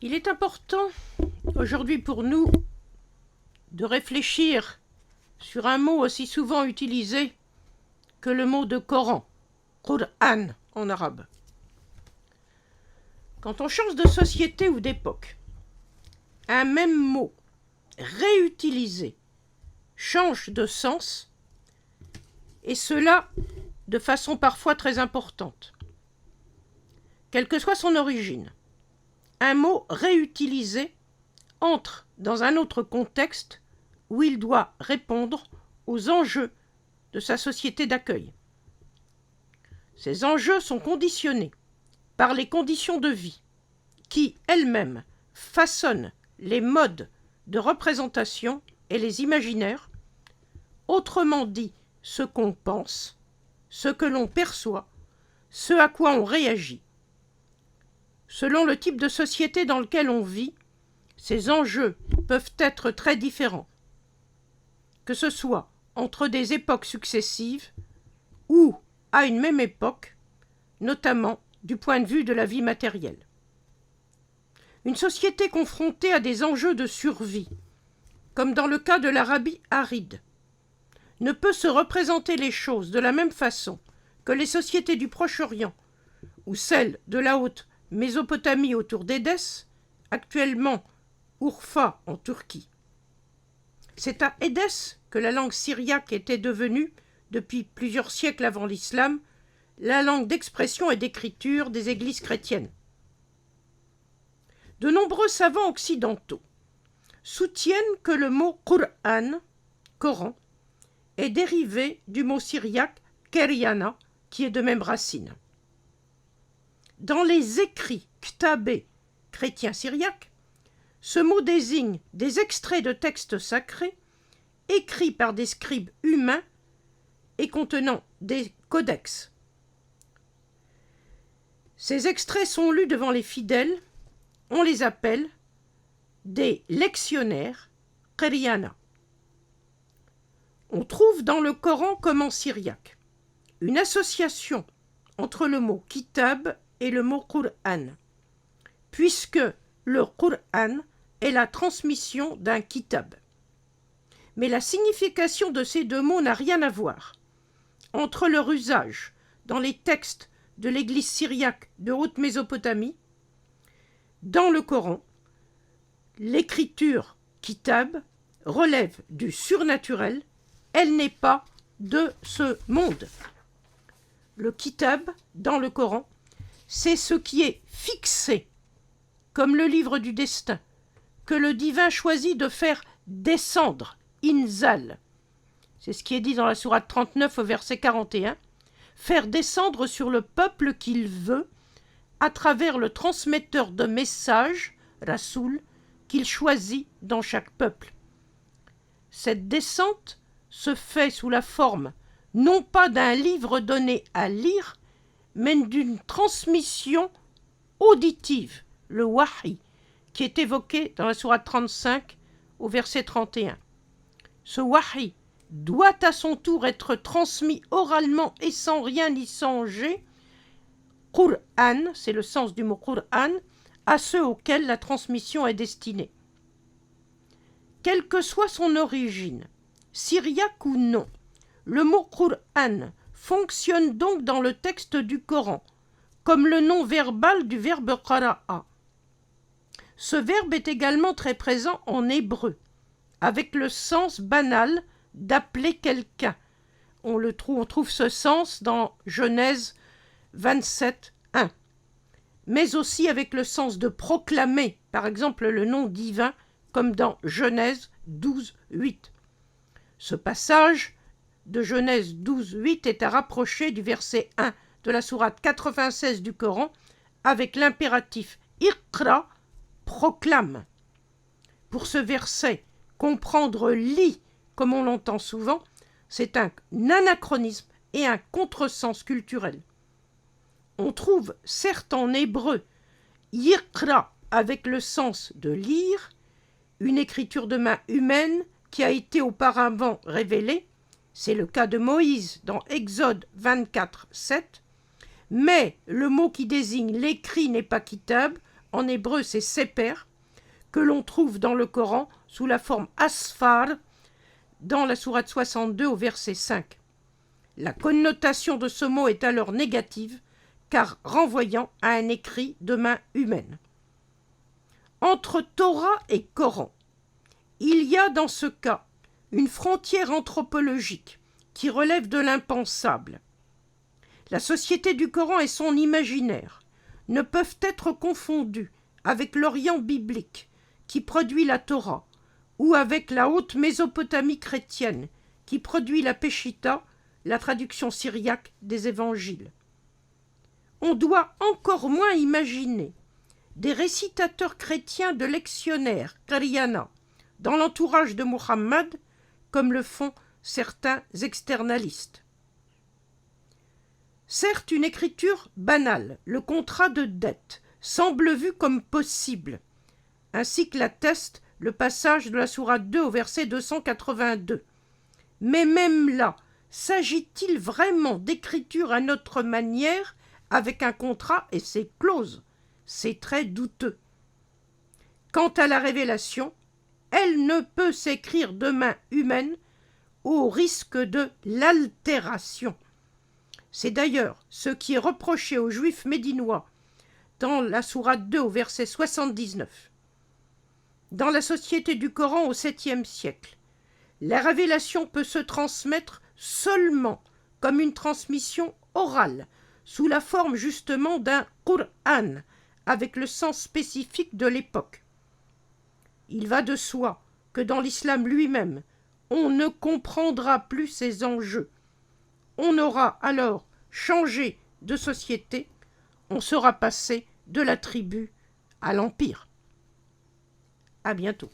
Il est important aujourd'hui pour nous de réfléchir sur un mot aussi souvent utilisé que le mot de Coran, Qur'an en arabe. Quand on change de société ou d'époque, un même mot réutilisé change de sens, et cela de façon parfois très importante. Quelle que soit son origine, un mot réutilisé entre dans un autre contexte où il doit répondre aux enjeux de sa société d'accueil. Ces enjeux sont conditionnés par les conditions de vie qui, elles-mêmes, façonnent les modes de représentation et les imaginaires, autrement dit ce qu'on pense, ce que l'on perçoit, ce à quoi on réagit. Selon le type de société dans lequel on vit, ces enjeux peuvent être très différents, que ce soit entre des époques successives ou à une même époque, notamment du point de vue de la vie matérielle. Une société confrontée à des enjeux de survie, comme dans le cas de l'Arabie aride, ne peut se représenter les choses de la même façon que les sociétés du Proche-Orient ou celles de la haute Mésopotamie autour d'Édesse, actuellement Urfa en Turquie. C'est à Édesse que la langue syriaque était devenue, depuis plusieurs siècles avant l'islam, la langue d'expression et d'écriture des églises chrétiennes. De nombreux savants occidentaux soutiennent que le mot Qur'an, Coran, est dérivé du mot syriaque Keryana, qui est de même racine. Dans les écrits ktabé chrétiens syriaques, ce mot désigne des extraits de textes sacrés écrits par des scribes humains et contenant des codex. Ces extraits sont lus devant les fidèles, on les appelle des lectionnaires Qeryana. On trouve dans le Coran comme en syriaque une association entre le mot kitab et le mot Qur'an, puisque le Qur'an est la transmission d'un kitab. Mais la signification de ces deux mots n'a rien à voir. Entre leur usage dans les textes de l'église syriaque de Haute-Mésopotamie, dans le Coran, l'écriture kitab relève du surnaturel, elle n'est pas de ce monde. Le kitab, dans le Coran, c'est ce qui est fixé, comme le livre du destin, que le divin choisit de faire descendre, inzal. C'est ce qui est dit dans la sourate 39 au verset 41, faire descendre sur le peuple qu'il veut, à travers le transmetteur de messages, Rasoul, qu'il choisit dans chaque peuple. Cette descente se fait sous la forme non pas d'un livre donné à lire, mais d'une transmission auditive, le wahi, qui est évoqué dans la sourate 35 au verset 31. Ce wahi doit à son tour être transmis oralement et sans rien y changer, Qur'an, c'est le sens du mot Qur'an, à ceux auxquels la transmission est destinée. Quelle que soit son origine, syriaque ou non, le mot Qur'an fonctionne donc dans le texte du Coran, comme le nom verbal du verbe qara'a. Ce verbe est également très présent en hébreu, avec le sens banal d'appeler quelqu'un. On trouve ce sens dans Genèse 27, 1. Mais aussi avec le sens de proclamer, par exemple le nom divin, comme dans Genèse 12, 8. Ce passage de Genèse 12, 8 est à rapprocher du verset 1 de la sourate 96 du Coran avec l'impératif « Iqra » proclame. Pour ce verset, comprendre « lit » comme on l'entend souvent, c'est un anachronisme et un contresens culturel. On trouve certes en hébreu « Iqra » avec le sens de lire, une écriture de main humaine qui a été auparavant révélée, c'est le cas de Moïse dans Exode 24, 7, mais le mot qui désigne l'écrit n'est pas kitab, en hébreu c'est seper, que l'on trouve dans le Coran sous la forme asfar, dans la sourate 62 au verset 5. La connotation de ce mot est alors négative, car renvoyant à un écrit de main humaine. Entre Torah et Coran, il y a dans ce cas une frontière anthropologique qui relève de l'impensable. La société du Coran et son imaginaire ne peuvent être confondus avec l'Orient biblique qui produit la Torah ou avec la haute Mésopotamie chrétienne qui produit la Peshitta, la traduction syriaque des évangiles. On doit encore moins imaginer des récitateurs chrétiens de lectionnaires, Qariana, dans l'entourage de Muhammad, comme le font certains externalistes. Certes, une écriture banale, le contrat de dette, semble vu comme possible, ainsi que l'atteste le passage de la sourate 2 au verset 282. Mais même là, s'agit-il vraiment d'écriture à notre manière, avec un contrat et ses clauses? C'est très douteux. Quant à la révélation, elle ne peut s'écrire de main humaine au risque de l'altération. C'est d'ailleurs ce qui est reproché aux Juifs médinois dans la sourate 2 au verset 79. Dans la société du Coran au 7e siècle, la révélation peut se transmettre seulement comme une transmission orale, sous la forme justement d'un Qur'an, avec le sens spécifique de l'époque. Il va de soi que dans l'islam lui-même, on ne comprendra plus ces enjeux. On aura alors changé de société, on sera passé de la tribu à l'empire. À bientôt.